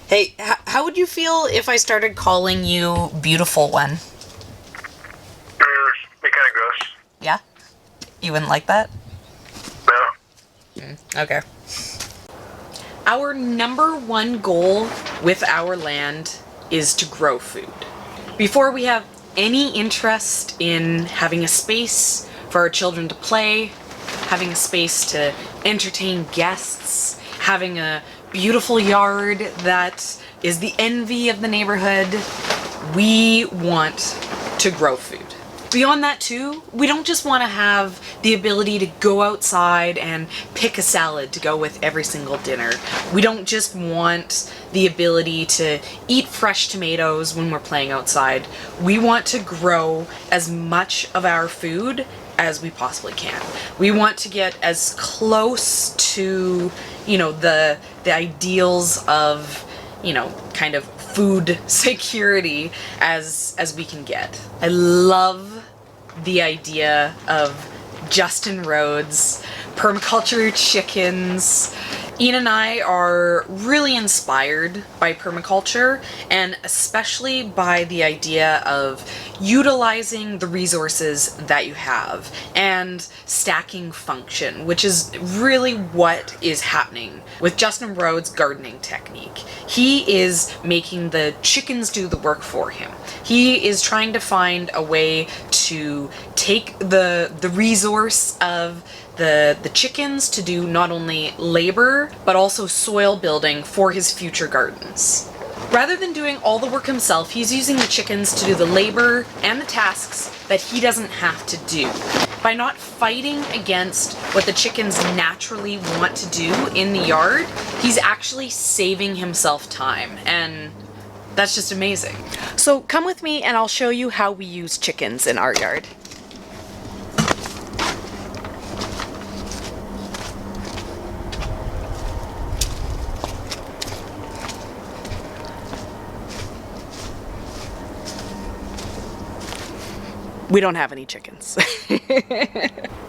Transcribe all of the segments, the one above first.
Hey, how would you feel if I started calling you Beautiful One? Be kind of gross. Yeah? You wouldn't like that? No. Okay. Our number one goal with our land is to grow food. Before we have any interest in having a space for our children to play, having a space to entertain guests, having a beautiful yard that is the envy of the neighborhood, we want to grow food. Beyond that too, we don't just want to have the ability to go outside and pick a salad to go with every single dinner. We don't just want the ability to eat fresh tomatoes when we're playing outside. We want to grow as much of our food as we possibly can. We want to get as close to, the ideals of, kind of food security as we can get. I love the idea of Justin Rhodes, permaculture chickens. Ian and I are really inspired by permaculture, and especially by the idea of utilizing the resources that you have and stacking function, which is really what is happening with Justin Rhodes' gardening technique. He is making the chickens do the work for him. He is trying to find a way to take the resource of the chickens to do not only labor, but also soil building for his future gardens. Rather than doing all the work himself, he's using the chickens to do the labor and the tasks that he doesn't have to do. By not fighting against what the chickens naturally want to do in the yard, he's actually saving himself time, and that's just amazing. So come with me and I'll show you how we use chickens in our yard. We don't have any chickens.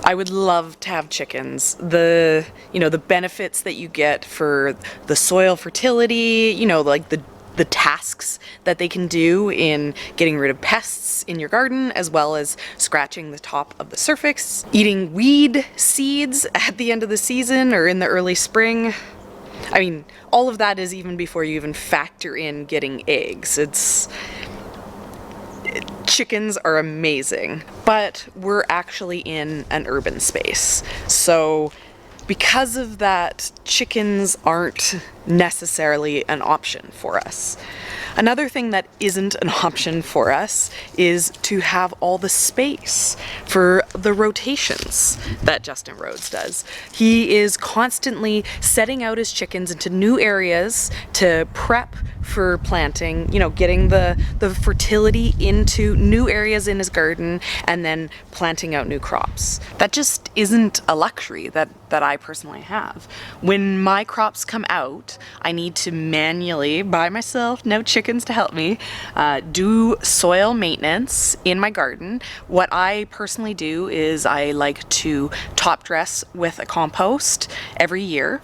I would love to have chickens. The benefits that you get for the soil fertility, like the tasks that they can do in getting rid of pests in your garden, as well as scratching the top of the surface, eating weed seeds at the end of the season or in the early spring. I mean, all of that is even before you even factor in getting eggs. Chickens are amazing, but we're actually in an urban space. So because of that, chickens aren't necessarily an option for us. Another thing that isn't an option for us is to have all the space for the rotations that Justin Rhodes does. He is constantly setting out his chickens into new areas to prep for planting, getting the fertility into new areas in his garden and then planting out new crops. That just isn't a luxury that I personally have. When my crops come out, I need to manually, by myself, no chickens to help me, do soil maintenance in my garden. What I personally do is I like to top dress with a compost every year,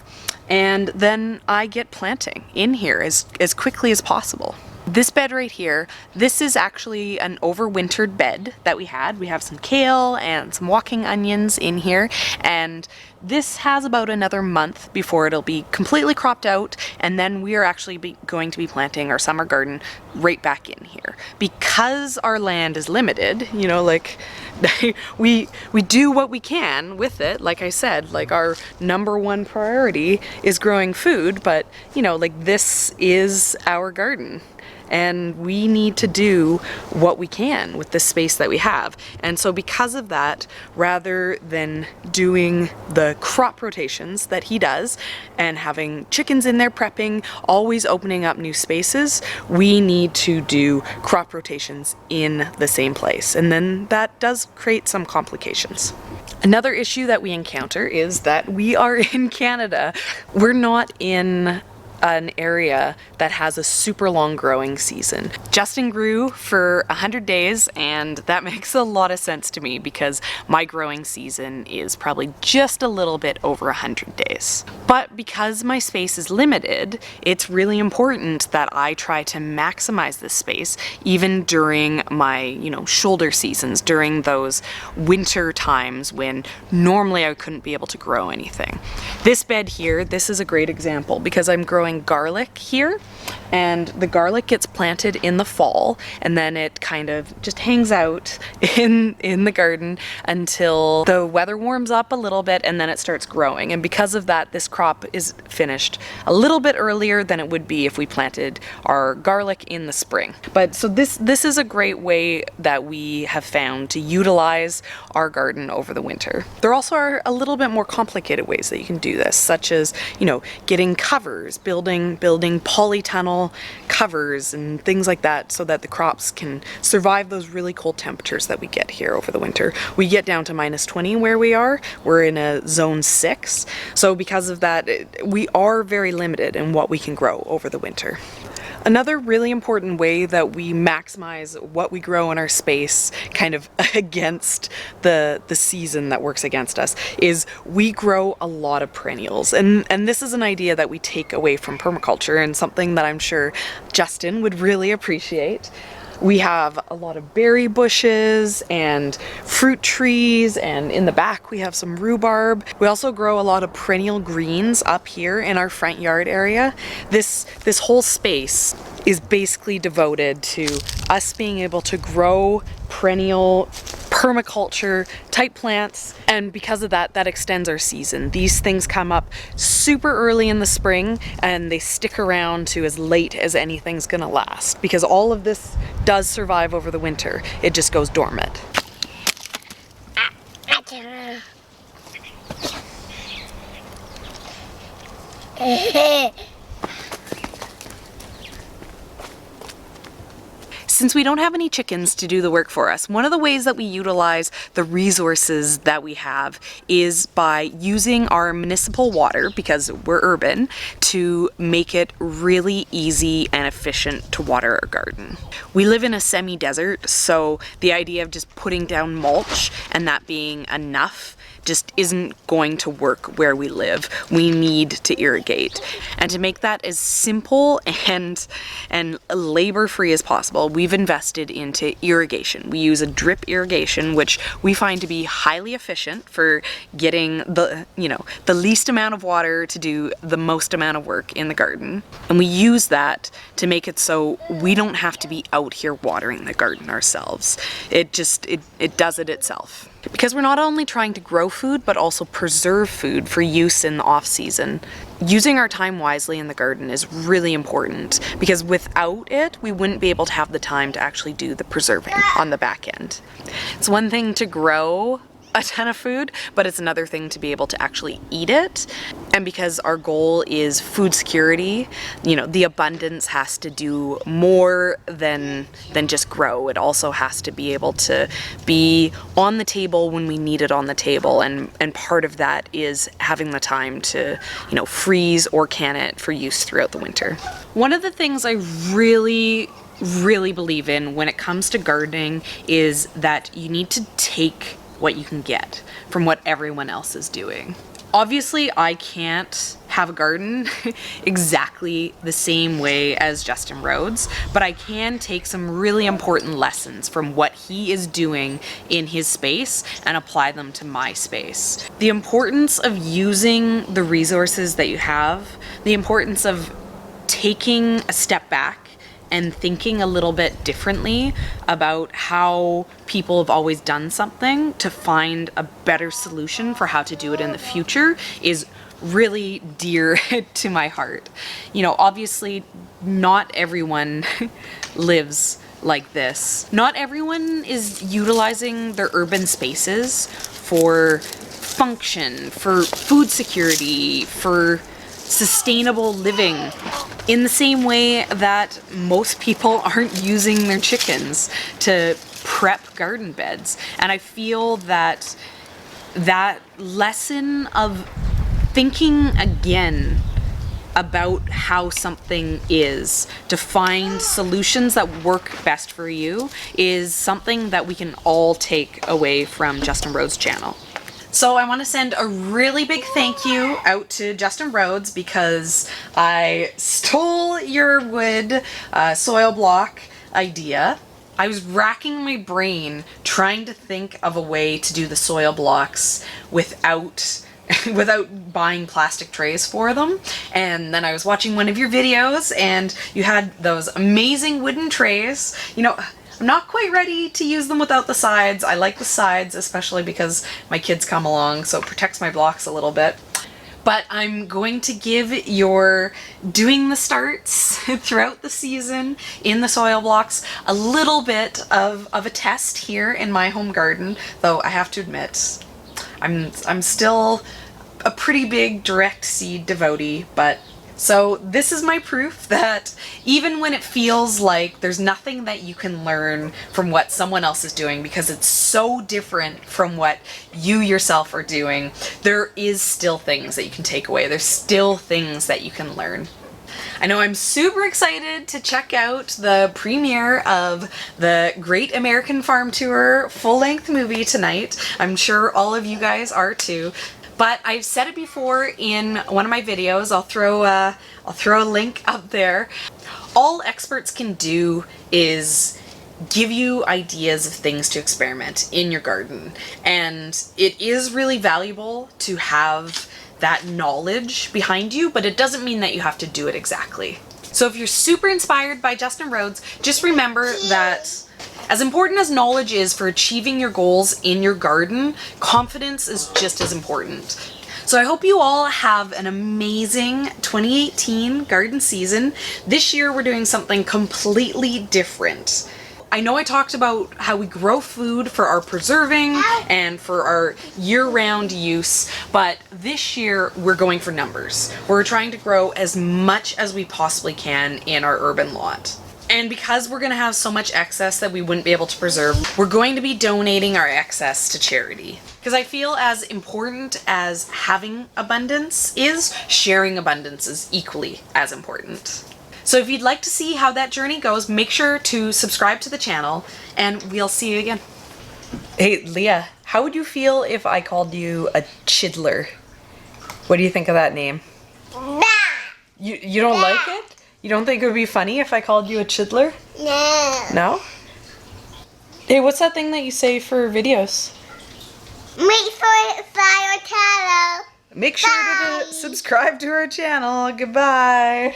and then I get planting in here as quickly as possible. This bed right here, this is actually an overwintered bed that we had. We have some kale and some walking onions in here, and this has about another month before it'll be completely cropped out, and then we are actually going to be planting our summer garden right back in here. Because our land is limited, we do what we can with it. Like I said, our number one priority is growing food, but this is our garden. And we need to do what we can with the space that we have. And so because of that, rather than doing the crop rotations that he does and having chickens in there prepping, always opening up new spaces, we need to do crop rotations in the same place. And then that does create some complications. Another issue that we encounter is that we are in Canada. We're not in an area that has a super long growing season. Justin grew for 100 days, and that makes a lot of sense to me because my growing season is probably just a little bit over 100 days. But because my space is limited, it's really important that I try to maximize this space even during my, shoulder seasons, during those winter times when normally I couldn't be able to grow anything. This bed here, this is a great example because I'm growing garlic here, and the garlic gets planted in the fall, and then it kind of just hangs out in the garden until the weather warms up a little bit, and then it starts growing. And because of that, this crop is finished a little bit earlier than it would be if we planted our garlic in the spring. But so this is a great way that we have found to utilize our garden over the winter. There also are a little bit more complicated ways that you can do this, such as, getting covers, building polytunnel covers and things like that so that the crops can survive those really cold temperatures that we get here over the winter. We get down to -20 where we are. We're in a zone 6. So because of that, we are very limited in what we can grow over the winter. Another really important way that we maximize what we grow in our space, kind of against the season that works against us, is we grow a lot of perennials. And this is an idea that we take away from permaculture, and something that I'm sure Justin would really appreciate. We have a lot of berry bushes and fruit trees, and in the back we have some rhubarb. We also grow a lot of perennial greens up here in our front yard area. This whole space is basically devoted to us being able to grow perennial permaculture type plants, and because of that, that extends our season. These things come up super early in the spring and they stick around to as late as anything's gonna last, because all of this does survive over the winter. It just goes dormant. Since we don't have any chickens to do the work for us, one of the ways that we utilize the resources that we have is by using our municipal water, because we're urban, to make it really easy and efficient to water our garden. We live in a semi-desert, so the idea of just putting down mulch and that being enough just isn't going to work where we live. We need to irrigate. And to make that as simple and labor-free as possible, we've invested into irrigation. We use a drip irrigation, which we find to be highly efficient for getting the least amount of water to do the most amount of work in the garden. And we use that to make it so we don't have to be out here watering the garden ourselves. It does it itself. Because we're not only trying to grow food, but also preserve food for use in the off-season. Using our time wisely in the garden is really important, because without it, we wouldn't be able to have the time to actually do the preserving on the back end. It's one thing to grow a ton of food, but it's another thing to be able to actually eat it. And because our goal is food security, the abundance has to do more than just grow. It also has to be able to be on the table when we need it on the table, and part of that is having the time to freeze or can it for use throughout the winter. One of the things I really believe in when it comes to gardening is that you need to take what you can get from what everyone else is doing. Obviously, I can't have a garden exactly the same way as Justin Rhodes, but I can take some really important lessons from what he is doing in his space and apply them to my space. The importance of using the resources that you have, the importance of taking a step back and thinking a little bit differently about how people have always done something to find a better solution for how to do it in the future is really dear to my heart. Obviously, not everyone lives like this. Not everyone is utilizing their urban spaces for function, for food security, for sustainable living, in the same way that most people aren't using their chickens to prep garden beds. And I feel that lesson of thinking again about how something is, to find solutions that work best for you, is something that we can all take away from Justin Rhodes' channel. So I want to send a really big thank you out to Justin Rhodes because I stole your wood soil block idea. I was racking my brain trying to think of a way to do the soil blocks without buying plastic trays for them. And then I was watching one of your videos and you had those amazing wooden trays. You know, I'm not quite ready to use them without the sides. I like the sides, especially because my kids come along, so it protects my blocks a little bit. But I'm going to give your doing the starts throughout the season in the soil blocks a little bit of a test here in my home garden, though I have to admit, I'm still a pretty big direct seed devotee, but so this is my proof that even when it feels like there's nothing that you can learn from what someone else is doing because it's so different from what you yourself are doing, there is still things that you can take away. There's still things that you can learn. I know I'm super excited to check out the premiere of the Great American Farm Tour full-length movie tonight. I'm sure all of you guys are too. But I've said it before in one of my videos. I'll throw a link up there. All experts can do is give you ideas of things to experiment in your garden. And it is really valuable to have that knowledge behind you, but it doesn't mean that you have to do it exactly. So if you're super inspired by Justin Rhodes, just remember that as important as knowledge is for achieving your goals in your garden, confidence is just as important. So I hope you all have an amazing 2018 garden season. This year we're doing something completely different. I know I talked about how we grow food for our preserving and for our year-round use, but this year we're going for numbers. We're trying to grow as much as we possibly can in our urban lot. And because we're going to have so much excess that we wouldn't be able to preserve, we're going to be donating our excess to charity. Because I feel as important as having abundance is, sharing abundance is equally as important. So if you'd like to see how that journey goes, make sure to subscribe to the channel and we'll see you again. Hey, Leah, how would you feel if I called you a chidler? What do you think of that name? You don't like it? You don't think it would be funny if I called you a chidler? No. No? Hey, what's that thing that you say for videos? Make sure to follow our channel. Make sure to subscribe to our channel. Goodbye.